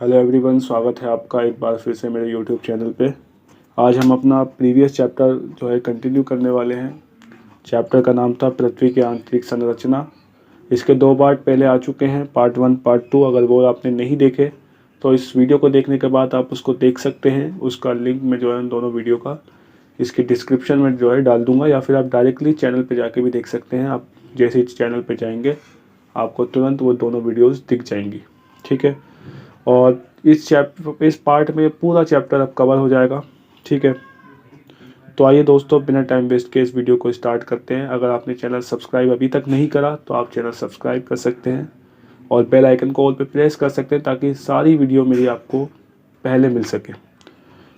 Hello everyone, स्वागत है आपका एक बार फिर से मेरे यूट्यूब चैनल पे। आज हम अपना प्रीवियस चैप्टर जो है कंटिन्यू करने वाले हैं। चैप्टर का नाम था पृथ्वी की आंतरिक संरचना। इसके 2 पार्ट पहले आ चुके हैं, पार्ट 1 पार्ट 2। अगर वो आपने नहीं देखे तो इस वीडियो को देखने के बाद आप उसको देख सकते हैं। उसका लिंक मैं जो है उन दोनों वीडियो का इसकी डिस्क्रिप्शन में जो है डाल दूँगा, या फिर आप डायरेक्टली चैनल पर जाके भी देख सकते हैं। आप जैसे ही चैनल पर जाएंगे आपको तुरंत वो दोनों वीडियोज़ दिख जाएंगी। ठीक है। और इस पार्ट में पूरा चैप्टर अब कवर हो जाएगा। ठीक है। तो आइए दोस्तों, बिना टाइम वेस्ट के इस वीडियो को स्टार्ट करते हैं। अगर आपने चैनल सब्सक्राइब अभी तक नहीं करा तो आप चैनल सब्सक्राइब कर सकते हैं और बेल आइकन को ऑल पे प्रेस कर सकते हैं, ताकि सारी वीडियो मेरी आपको पहले मिल सके।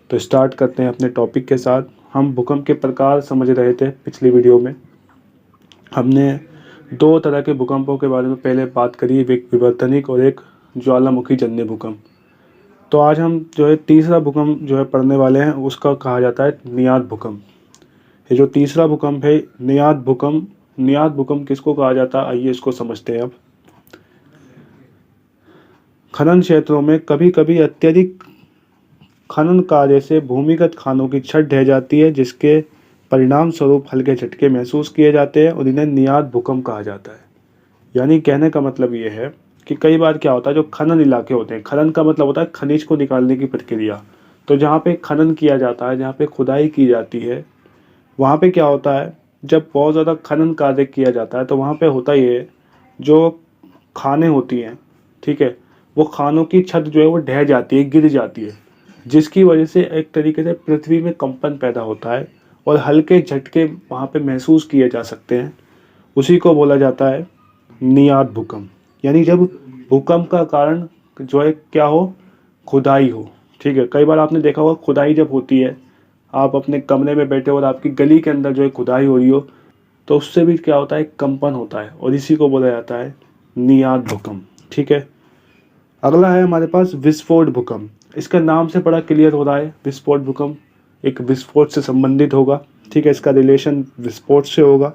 तो स्टार्ट करते हैं अपने टॉपिक के साथ। हम भूकंप के प्रकार समझ रहे थे पिछली वीडियो में। हमने 2 तरह के भूकंपों के बारे में पहले बात करी, एक विवर्तनिक और एक ज्वालामुखी जन्य भूकंप। तो आज हम जो है तीसरा भूकंप जो है पढ़ने वाले हैं, उसका कहा जाता है नियाद भूकंप। ये जो तीसरा भूकंप है नियाद भूकंप किसको कहा जाता है, आइए इसको समझते हैं अब। खनन क्षेत्रों में कभी कभी अत्यधिक खनन कार्य से भूमिगत खानों की छत ढह जाती है, जिसके परिणाम स्वरूप हल्के झटके महसूस किए जाते हैं और इन्हें नियाद भूकंप कहा जाता है। यानी कहने का मतलब ये है कि कई बार क्या होता है, जो खनन इलाके होते हैं, खनन का मतलब होता है खनिज को निकालने की प्रक्रिया। तो जहाँ पे खनन किया जाता है, जहाँ पे खुदाई की जाती है, वहाँ पे क्या होता है, जब बहुत ज़्यादा खनन कार्य किया जाता है तो वहाँ पे होता ये है, जो खानें होती हैं, ठीक है, वो खानों की छत जो है वो ढह जाती है, गिर जाती है, जिसकी वजह से एक तरीके से पृथ्वी में कंपन पैदा होता है और हल्के झटके वहाँ पे महसूस किए जा सकते हैं। उसी को बोला जाता है नियाद भूकंप। यानी जब भूकंप का कारण जो है क्या हो, खुदाई हो। ठीक है। कई बार आपने देखा होगा, खुदाई जब होती है, आप अपने कमरे में बैठे हो और आपकी गली के अंदर जो है खुदाई हो रही हो, तो उससे भी क्या होता है, कंपन होता है, और इसी को बोला जाता है नियाद भूकंप। ठीक है। अगला है हमारे पास विस्फोट भूकंप। इसका नाम से बड़ा क्लियर हो रहा है, विस्फोट भूकंप एक विस्फोट से संबंधित होगा। ठीक है। इसका रिलेशन विस्फोट से होगा,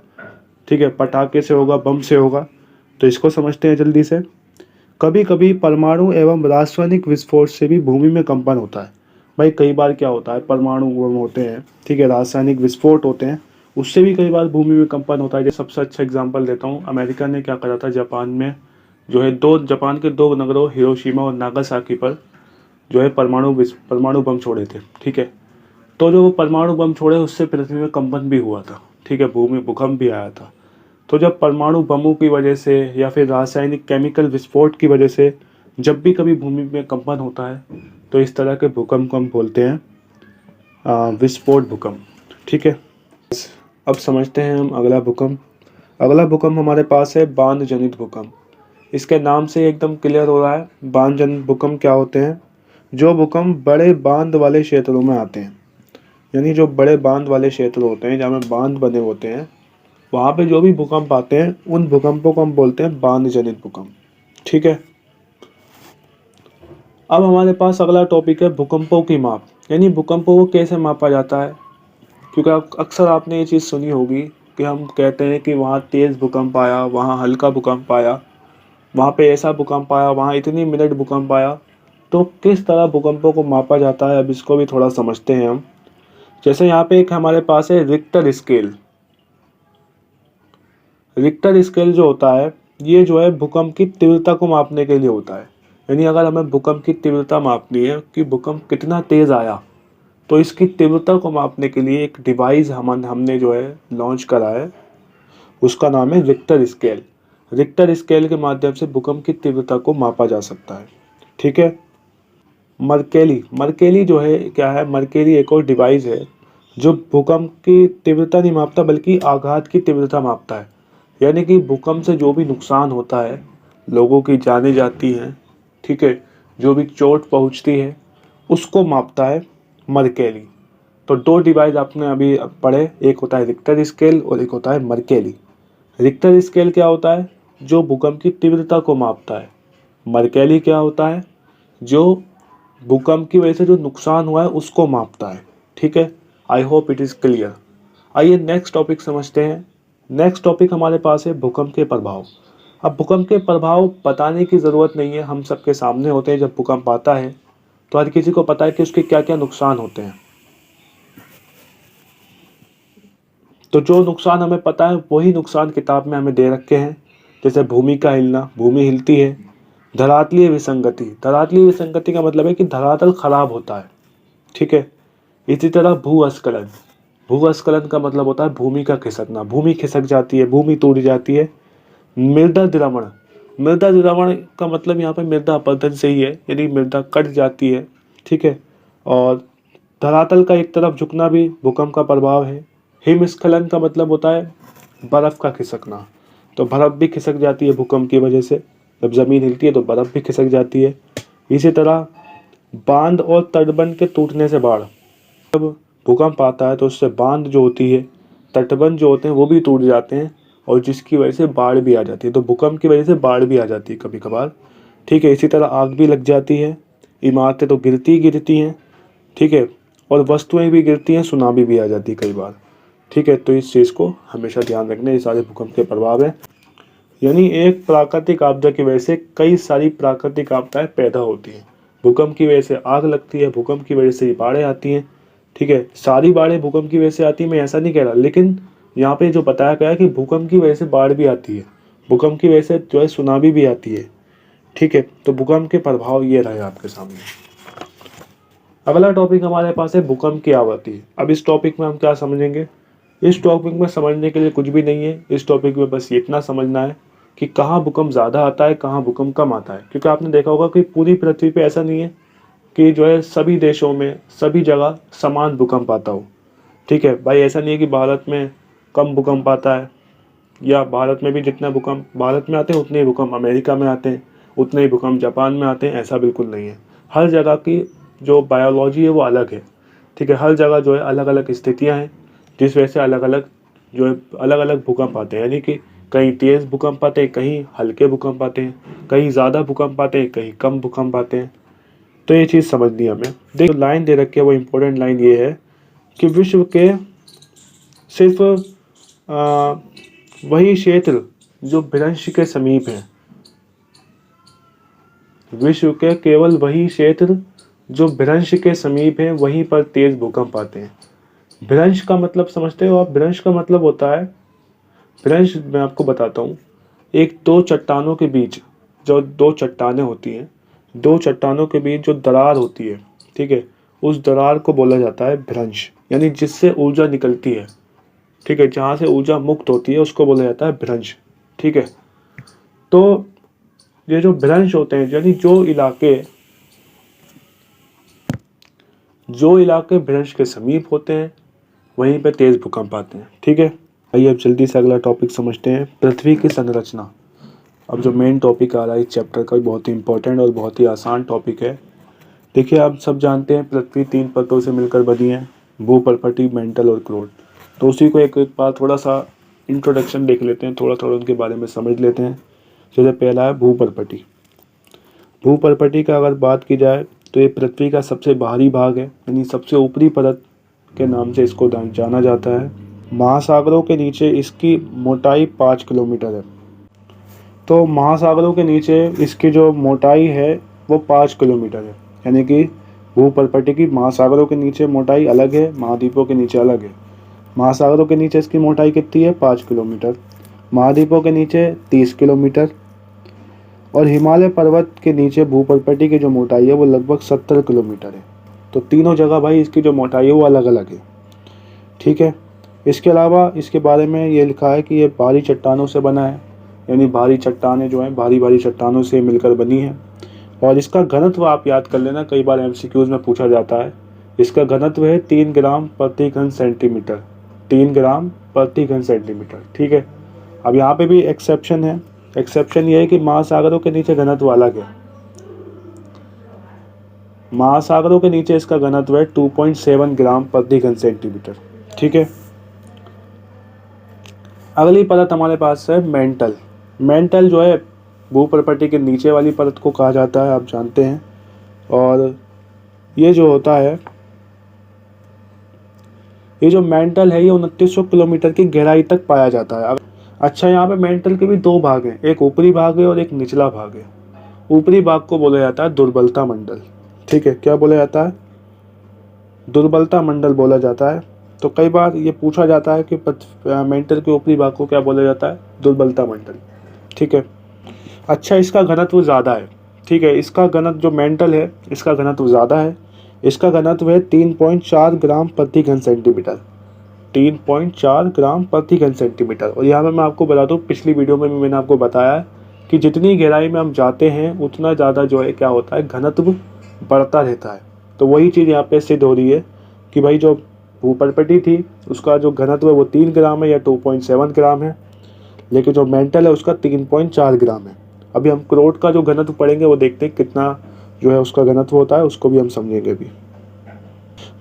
ठीक है, पटाखे से होगा, बम से होगा। तो इसको समझते हैं जल्दी से। कभी कभी परमाणु एवं रासायनिक विस्फोट से भी भूमि में कंपन होता है। भाई कई बार क्या होता है, परमाणु बम होते हैं, ठीक है, रासायनिक विस्फोट होते हैं, उससे भी कई बार भूमि में कंपन होता है। जैसे सबसे अच्छा एग्जांपल देता हूँ, अमेरिका ने क्या करा था, जापान में जो है जापान के 2 नगरों हिरोशिमा और नागासाकी पर जो है परमाणु बम छोड़े थे। ठीक है। तो जो वो परमाणु बम छोड़े, उससे पृथ्वी में कंपन भी हुआ था। ठीक है। भूमि भूकंप भी आया था। तो जब परमाणु बमों की वजह से या फिर रासायनिक केमिकल विस्फोट की वजह से जब भी कभी भूमि में कंपन होता है, तो इस तरह के भूकंप को हम बोलते हैं विस्फोट भूकंप। ठीक है। अब समझते हैं हम अगला भूकंप। अगला भूकंप हमारे पास है बांध जनित भूकंप। इसके नाम से एकदम क्लियर हो रहा है, बांध जनित भूकंप क्या होते हैं। जो भूकंप बड़े बांध वाले क्षेत्रों में आते हैं, यानी जो बड़े बांध वाले क्षेत्र होते हैं, जहाँ में बांध बने होते हैं, वहाँ पे जो भी भूकंप आते हैं, उन भूकंपों को हम बोलते हैं बांध जनित भूकंप। ठीक है। अब हमारे पास अगला टॉपिक है भूकंपों की माप। यानी भूकंपों को कैसे मापा जाता है, क्योंकि अक्सर आपने ये चीज़ सुनी होगी कि हम कहते हैं कि वहाँ तेज़ भूकंप आया, वहाँ हल्का भूकंप आया, वहाँ पे ऐसा भूकंप आया, वहाँ इतनी मिनट भूकंप आया। तो किस तरह भूकंपों को मापा जाता है, अब इसको भी थोड़ा समझते हैं हम। जैसे यहाँ पे एक हमारे पास है रिक्टर स्केल। रिक्टर स्केल जो होता है, ये जो है भूकंप की तीव्रता को मापने के लिए होता है। यानी अगर हमें भूकंप की तीव्रता मापनी है कि भूकंप कितना तेज़ आया, तो इसकी तीव्रता को मापने के लिए एक डिवाइस हमने जो है लॉन्च करा है, उसका नाम है रिक्टर स्केल। रिक्टर स्केल के माध्यम से भूकंप की तीव्रता को मापा जा सकता है। ठीक है। मरकेली मरकेली जो है क्या है, मरकेली एक और डिवाइस है जो भूकंप की तीव्रता नहीं मापता, बल्कि आघात की तीव्रता मापता है। यानी कि भूकंप से जो भी नुकसान होता है, लोगों की जानें जाती हैं, ठीक है, जो भी चोट पहुंचती है, उसको मापता है मरकेली। तो 2 डिवाइस आपने अभी पढ़े, एक होता है रिक्टर स्केल और एक होता है मरकेली। रिक्टर स्केल क्या होता है, जो भूकंप की तीव्रता को मापता है। मरकेली क्या होता है, जो भूकंप की वजह से जो नुकसान हुआ है उसको मापता है। ठीक है। I hope it is clear. आइए नेक्स्ट टॉपिक समझते हैं। नेक्स्ट टॉपिक हमारे पास है भूकंप के प्रभाव। अब भूकंप के प्रभाव बताने की ज़रूरत नहीं है, हम सबके सामने होते हैं। जब भूकंप आता है तो हर किसी को पता है कि उसके क्या क्या नुकसान होते हैं। तो जो नुकसान हमें पता है वही नुकसान किताब में हमें दे रखे हैं। जैसे भूमि का हिलना, भूमि हिलती है। धरातलीय विसंगति, धरातलीय विसंगति का मतलब है कि धरातल खराब होता है, ठीक है। इसी तरह भूस्खलन, भूस्खलन का मतलब होता है भूमि का खिसकना, भूमि खिसक जाती है, भूमि टूट जाती है। मृदा द्रवण, मृदा द्रवण का मतलब यहाँ पे मृदा अपरदन से ही है, यानी मृदा कट जाती है, ठीक है। और धरातल का एक तरफ झुकना भी भूकंप का प्रभाव है। हिमस्खलन का मतलब होता है बर्फ का खिसकना, तो बर्फ भी खिसक जाती है भूकंप की वजह से। जब ज़मीन हिलती है तो बर्फ भी खिसक जाती है। इसी तरह बांध और तटबंध के टूटने से बाढ़, जब भूकंप आता है तो उससे बांध जो होती है, तटबंध जो होते हैं वो भी टूट जाते हैं, और जिसकी वजह से बाढ़ भी आ जाती है। तो भूकंप की वजह से बाढ़ भी आ जाती है कभी कभार, ठीक है। इसी तरह आग भी लग जाती है, इमारतें तो गिरती ही गिरती हैं, ठीक है। और वस्तुएं भी गिरती हैं, सुनामी भी आ जाती है कई बार, ठीक है। तो इस चीज़ को हमेशा ध्यान रखना, ये सारे भूकंप के प्रभाव हैं। यानी एक प्राकृतिक आपदा की वजह से कई सारी प्राकृतिक आपदाएं पैदा होती हैं। भूकंप की वजह से आग लगती है, भूकंप की वजह से बाढ़ें आती हैं, ठीक है। सारी बाढ़ें भूकंप की वजह से आती है मैं ऐसा नहीं कह रहा, लेकिन यहाँ पे जो बताया गया है कि भूकंप की वजह से बाढ़ भी आती है, भूकंप की वजह से जो है सुनामी भी आती है, ठीक है। तो भूकंप के प्रभाव ये रहे आपके सामने। अगला टॉपिक हमारे पास है भूकंप की आवृत्ति। अब इस टॉपिक में हम क्या समझेंगे? इस टॉपिक में समझने के लिए कुछ भी नहीं है। इस टॉपिक में बस इतना समझना है कि कहाँ भूकंप ज़्यादा आता है, कहाँ भूकंप कम आता है। क्योंकि आपने देखा होगा कि पूरी पृथ्वी पे ऐसा नहीं है कि जो है सभी देशों में सभी जगह समान भूकंप आता हो, ठीक है भाई। ऐसा नहीं है कि भारत में कम भूकंप आता है, या भारत में भी जितना भूकंप भारत में आते हैं उतने ही भूकंप अमेरिका में आते हैं, उतने ही भूकंप जापान में आते हैं, ऐसा बिल्कुल नहीं है। हर जगह की जो बायोलॉजी है वो अलग है, ठीक है। हर जगह जो है अलग अलग स्थितियाँ हैं, जिस वजह से अलग अलग जो है अलग अलग भूकंप आते हैं। यानी कि कहीं तेज़ भूकंप आते हैं, कहीं हल्के भूकंप आते हैं, कहीं ज़्यादा भूकंप आते हैं, कहीं कम भूकंप आते हैं। तो ये चीज़ समझनी है हमें। देखो लाइन दे रखी है, वो इम्पोर्टेंट लाइन ये है कि विश्व के सिर्फ वही क्षेत्र जो भ्रंश के समीप है, विश्व के केवल वही क्षेत्र जो भ्रंश के समीप है वहीं पर तेज भूकंप आते हैं। भ्रंश का मतलब समझते हो आप? भ्रंश का मतलब होता है, भ्रंश मैं आपको बताता हूँ, एक दो चट्टानों के बीच जो दो चट्टानें होती हैं, दो चट्टानों के बीच जो दरार होती है, ठीक है, उस दरार को बोला जाता है भ्रंश। यानी जिससे ऊर्जा निकलती है, ठीक है, जहाँ से ऊर्जा मुक्त होती है उसको बोला जाता है भ्रंश, ठीक है। तो ये जो भ्रंश होते हैं, यानी जो इलाके भ्रंश के समीप होते हैं वहीं पे तेज भूकंप आते हैं, ठीक है। आइए अब जल्दी से अगला टॉपिक समझते हैं, पृथ्वी की संरचना। अब जो मेन टॉपिक आ रहा है इस चैप्टर का, बहुत ही इंपॉर्टेंट और बहुत ही आसान टॉपिक है। देखिए आप सब जानते हैं पृथ्वी 3 परतों से मिलकर बनी है, भू, पर्पटी, मेंटल और क्रोड। तो उसी को एक एक बार थोड़ा सा इंट्रोडक्शन देख लेते हैं, थोड़ा थोड़ा उनके बारे में समझ लेते हैं। जैसे पहला है भू पर्पटी। भू पर्पटी का अगर बात की जाए तो ये पृथ्वी का सबसे बाहरी भाग है, यानी सबसे ऊपरी परत के नाम से इसको जाना जाता है। महासागरों के नीचे इसकी मोटाई 5 किलोमीटर है। तो महासागरों के नीचे इसकी जो मोटाई है वो 5 किलोमीटर है। यानी कि भू पर्पटी की महासागरों के नीचे मोटाई अलग है, महाद्वीपों के नीचे अलग है। महासागरों के नीचे इसकी मोटाई कितनी है? 5 किलोमीटर। महाद्वीपों के नीचे 30 किलोमीटर। और हिमालय पर्वत के नीचे भूपर्पटी की जो मोटाई है वो लगभग 70 किलोमीटर है। तो तीनों जगह भाई इसकी जो मोटाई है वो अलग अलग है, ठीक है। इसके अलावा इसके बारे में ये लिखा है कि ये भारी चट्टानों से बना है, यानी भारी चट्टानें जो हैं भारी भारी चट्टानों से मिलकर बनी है। और इसका घनत्व आप याद कर लेना, कई बार एमसीक्यूज में पूछा जाता है। इसका घनत्व है 3 ग्राम प्रति घन सेंटीमीटर, 3 ग्राम प्रति घन सेंटीमीटर, ठीक है। अब यहाँ पे भी एक्सेप्शन है। एक्सेप्शन ये है कि महासागरों के नीचे घनत्व अलग है। महासागरों के नीचे इसका घनत्व है 2.7 ग्राम प्रति घन सेंटीमीटर, ठीक है। अगली परत हमारे पास है मेंटल। मेंटल जो है भूपर्पटी के नीचे वाली परत को कहा जाता है, आप जानते हैं। और ये जो होता है, ये जो मेंटल है ये 2900 किलोमीटर की गहराई तक पाया जाता है। अच्छा, यहाँ पे मेंटल के भी दो भाग हैं, एक ऊपरी भाग है और एक निचला भाग है। ऊपरी भाग को बोला जाता है दुर्बलता मंडल। ठीक है, क्या बोला जाता है? दुर्बलता मंडल बोला जाता है। तो कई बार ये पूछा जाता है कि मेंटल के ऊपरी भाग को क्या बोला जाता है? दुर्बलता मंडल। ठीक है। अच्छा, इसका घनत्व ज़्यादा है। ठीक है, इसका घनत्व जो मेंटल है इसका घनत्व ज़्यादा है। इसका घनत्व है 3.4 ग्राम प्रति घन सेंटीमीटर। 3.4 ग्राम प्रति घन सेंटीमीटर। और यहाँ पे मैं आपको बता दूँ, पिछली वीडियो में भी मैंने आपको बताया है कि जितनी गहराई में हम जाते हैं उतना ज़्यादा जो है क्या होता है, घनत्व बढ़ता रहता है। तो वही चीज़ यहाँ पे सिद्ध हो रही है कि भाई जो भूपर्पटी थी उसका जो घनत्व है वो 3 ग्राम है या 2.7 ग्राम है, लेकिन जो मेंटल है उसका 3.4 ग्राम है। अभी हम क्रोट का जो घनत्व पढ़ेंगे वो देखते हैं कितना जो है उसका घनत्व होता है, उसको भी हम समझेंगे अभी।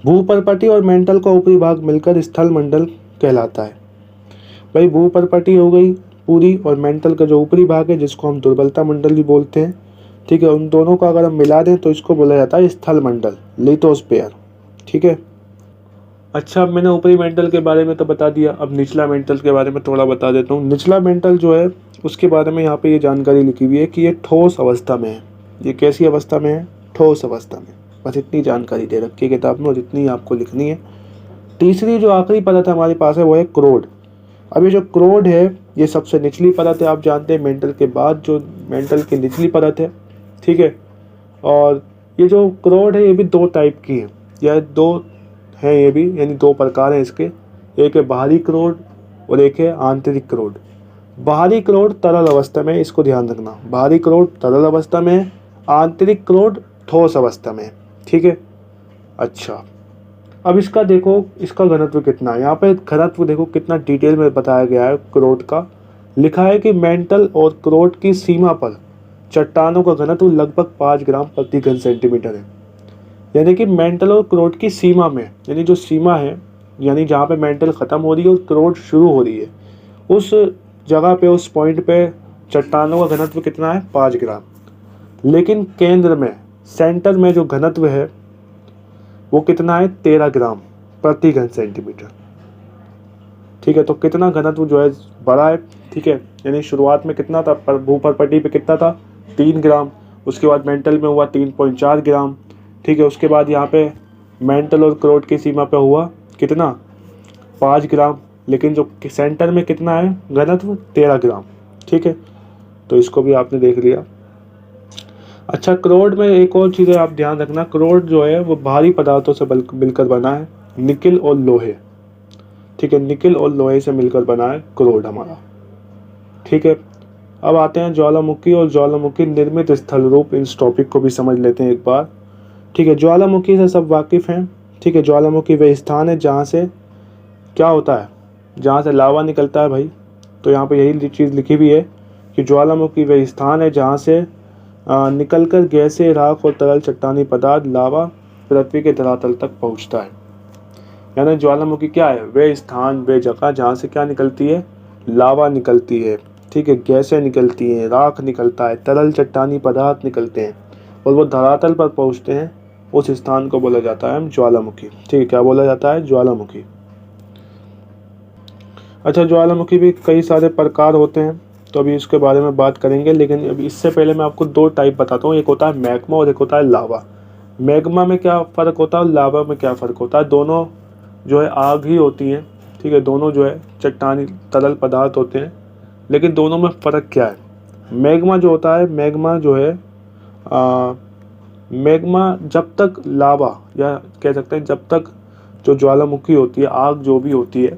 भूपर्पटी और मेंटल का ऊपरी भाग मिलकर स्थल मंडल कहलाता है। भाई भूपर्पटी हो गई पूरी, और मेंटल का जो ऊपरी भाग है जिसको हम दुर्बलता मंडल भी बोलते हैं। ठीक है, उन दोनों का अगर हम मिला दें तो इसको बोला जाता है स्थल मंडल, लिथोस्फीयर। ठीक है। अच्छा, अब मैंने ऊपरी मेंटल के बारे में तो बता दिया, अब निचला मेंटल के बारे में थोड़ा बता देता हूँ। निचला मेंटल जो है उसके बारे में यहाँ पे ये जानकारी लिखी हुई है कि ये ठोस अवस्था में है। ये कैसी अवस्था में है? ठोस अवस्था में। बस इतनी जानकारी दे रखी है किताब में और इतनी आपको लिखनी है। तीसरी जो आखिरी परत हमारे पास है वो है क्रोड। अब ये जो क्रोड है ये सबसे निचली परत है, आप जानते हैं मेंटल के बाद जो मेंटल की निचली परत है। ठीक है। और ये जो क्रोड है ये भी दो टाइप की है, या दो हैं ये भी, यानी दो प्रकार हैं इसके। एक है बाहरी क्रोड और एक है आंतरिक क्रोड। बाहरी क्रोड तरल अवस्था में, इसको ध्यान रखना, बाहरी क्रोड तरल अवस्था में है, आंतरिक क्रोड ठोस अवस्था में है। ठीक है। अच्छा, अब इसका देखो, इसका घनत्व कितना है। यहाँ पे घनत्व देखो कितना डिटेल में बताया गया है क्रोड का। लिखा है कि मेंटल और क्रोड की सीमा पर चट्टानों का घनत्व लगभग 5 ग्राम प्रति घन सेंटीमीटर है। यानी कि मेंटल और क्रोड की सीमा में, यानी जो सीमा है, यानी जहाँ पे मेंटल ख़त्म हो रही है और क्रोड शुरू हो रही है, उस जगह पे, उस पॉइंट पे चट्टानों का घनत्व कितना है? 5 ग्राम। लेकिन केंद्र में, सेंटर में जो घनत्व है वो कितना है? 13 ग्राम प्रति घन सेंटीमीटर। ठीक है, तो कितना घनत्व जो है बड़ा है। ठीक है, यानी शुरुआत में कितना था? पर भूपर्पटी पे कितना था? 3 ग्राम। उसके बाद मेंटल में हुआ 3.4 ग्राम। ठीक है, उसके बाद यहाँ पे मेंटल और क्रोड की सीमा पे हुआ कितना? 5 ग्राम। लेकिन जो सेंटर में कितना है घनत्व? 13 ग्राम। ठीक है, तो इसको भी आपने देख लिया। अच्छा, क्रोड में एक और चीज़ है, आप ध्यान रखना, क्रोड जो है वो भारी पदार्थों से मिलकर बना है, निकिल और लोहे। ठीक है, निकिल और लोहे से मिलकर बना है क्रोड हमारा। ठीक है, अब आते हैं ज्वालामुखी और ज्वालामुखी निर्मित स्थल रूप। इस टॉपिक को भी समझ लेते हैं एक बार। ठीक है, ज्वालामुखी से सब वाकिफ़ हैं। ठीक है, ज्वालामुखी वह स्थान है जहाँ से क्या होता है? जहाँ से लावा निकलता है भाई। तो यहाँ पे यही चीज़ लिखी हुई है कि ज्वालामुखी वह स्थान है जहाँ से निकलकर गैसें, राख और तरल चट्टानी पदार्थ लावा पृथ्वी के धरातल तक पहुँचता है। यानी ज्वालामुखी क्या है? वह स्थान, वह जगह जहाँ से क्या निकलती है? लावा निकलती है। ठीक है, गैसें निकलती हैं, राख निकलता है, तरल चट्टानी पदार्थ निकलते हैं और वो धरातल पर पहुँचते हैं। उस स्थान को बोला जाता है ज्वालामुखी। ठीक है, क्या बोला जाता है? ज्वालामुखी। अच्छा, ज्वालामुखी भी कई सारे प्रकार होते हैं, तो अभी इसके बारे में बात करेंगे, लेकिन अभी इससे पहले मैं आपको दो टाइप बताता हूँ। एक होता है मैग्मा और एक होता है लावा। मैग्मा में क्या फ़र्क होता है और लावा में क्या फ़र्क होता है? दोनों जो है आग ही होती हैं। ठीक है, दोनों जो है चट्टानी तरल पदार्थ होते हैं, लेकिन दोनों में फ़र्क क्या है? मैग्मा जो होता है, मैग्मा जो है मैग्मा जब तक लावा, या कह सकते हैं जब तक जो ज्वालामुखी होती है, आग जो भी होती है,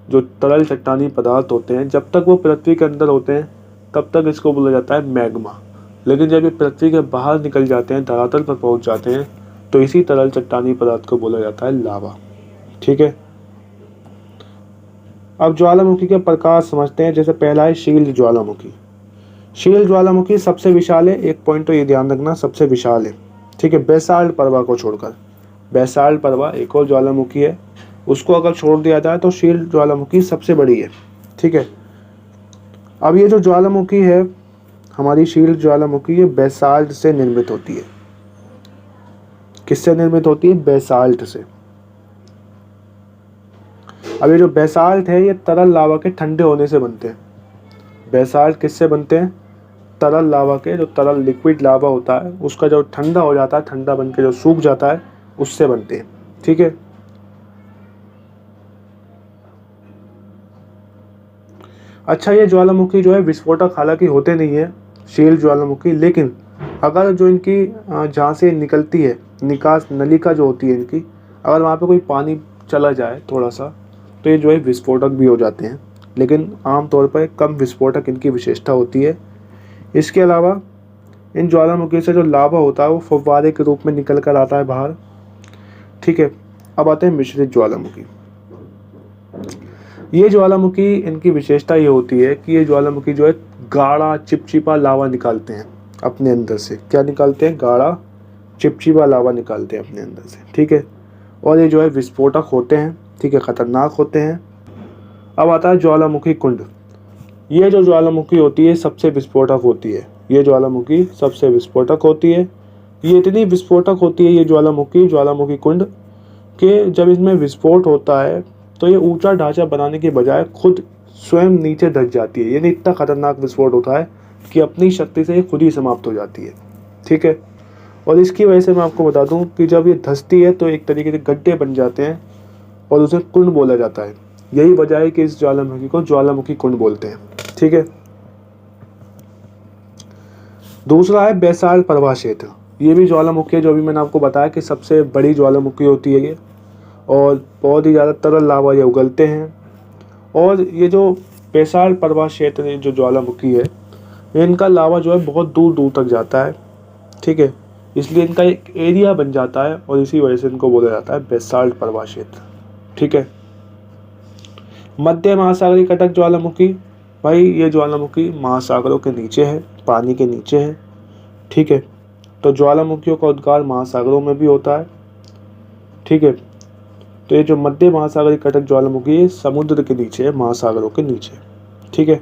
जो तरल चट्टानी पदार्थ होते हैं, जब तक वो पृथ्वी के अंदर होते हैं तब तक इसको बोला जाता है मैग्मा। लेकिन जब ये पृथ्वी के बाहर निकल जाते हैं, धरातल पर पहुंच जाते हैं, तो इसी तरल चट्टानी पदार्थ को बोला जाता है लावा। ठीक है, अब ज्वालामुखी के प्रकार समझते हैं। जैसे पहला है शील ज्वालामुखी। शील ज्वालामुखी सबसे विशाल है। एक पॉइंट तो ये ध्यान रखना, सबसे विशाल है। ठीक है, बेसाल्ट पर्वा को छोड़कर। बेसाल्ट पर्वा एक और ज्वालामुखी है, उसको अगर छोड़ दिया जाए तो शील ज्वालामुखी सबसे बड़ी है। ठीक है, अब ये जो ज्वालामुखी है हमारी शील ज्वालामुखी, ये बेसाल्ट से निर्मित होती है। किससे निर्मित होती है? बेसाल्ट से। अब ये जो बेसाल्ट है ये तरल लावा के ठंडे होने से बनते हैं। बेसाल्ट किससे बनते हैं? तरल लावा के, जो तरल लिक्विड लावा होता है उसका जो ठंडा हो जाता है, ठंडा बन के जो सूख जाता है, उससे बनते हैं। ठीक है। अच्छा, ये ज्वालामुखी जो है विस्फोटक हालांकि होते नहीं है, शील ज्वालामुखी, लेकिन अगर जो इनकी जहाँ से निकलती है निकास नलिका जो होती है इनकी, अगर वहाँ पे कोई पानी चला जाए थोड़ा सा, तो ये जो है विस्फोटक भी हो जाते हैं, लेकिन आमतौर पर कम विस्फोटक इनकी विशेषता होती है। इसके अलावा इन ज्वालामुखी से जो लावा होता है वो फव्वारे के रूप में निकल कर आता है बाहर। ठीक है। अब आते हैं मिश्रित ज्वालामुखी। ये ज्वालामुखी, इनकी विशेषता ये होती है कि ये ज्वालामुखी जो है गाढ़ा चिपचिपा लावा निकालते हैं अपने अंदर से। क्या निकालते हैं? गाढ़ा चिपचिपा लावा निकालते हैं अपने अंदर से। ठीक है। और ये जो है विस्फोटक होते हैं। ठीक है, खतरनाक होते हैं। अब आता है ज्वालामुखी कुंड। ये जो ज्वालामुखी होती है सबसे विस्फोटक होती है। ये ज्वालामुखी सबसे विस्फोटक होती है। ये इतनी विस्फोटक होती है ये ज्वालामुखी कुंड, कि जब इसमें विस्फोट होता है तो ये ऊंचा ढांचा बनाने के बजाय खुद स्वयं नीचे धंस जाती है। यानी इतना खतरनाक विस्फोट होता है कि अपनी शक्ति से ये खुद ही समाप्त हो जाती है। ठीक है। और इसकी वजह से मैं आपको बता दूं कि जब ये धंसती है तो एक तरीके से गड्ढे बन जाते हैं और उसे कुंड बोला जाता है। यही वजह है कि इस ज्वालामुखी को ज्वालामुखी कुंड बोलते हैं। ठीक है। दूसरा है बेसाल्ट प्रवाह क्षेत्र। ये भी ज्वालामुखी है, जो भी मैंने आपको बताया कि सबसे बड़ी ज्वालामुखी होती है ये, और बहुत ही ज़्यादा तरल लावा ये उगलते हैं। और ये जो बेसाल्ट प्रवाह क्षेत्र जो ज्वालामुखी है, इनका लावा जो है बहुत दूर दूर तक जाता है। ठीक है। इसलिए इनका एक एरिया बन जाता है और इसी वजह से इनको बोला जाता है बेसाल्ट प्रवाह क्षेत्र। ठीक है। मध्य महासागरीय कटक ज्वालामुखी, भाई ये ज्वालामुखी महासागरों के नीचे है, पानी के नीचे है। ठीक है। तो ज्वालामुखियों का उद्गार महासागरों में भी होता है। ठीक है। तो ये जो मध्य महासागरीय कटक ज्वालामुखी है समुद्र के नीचे है, महासागरों के नीचे। ठीक है।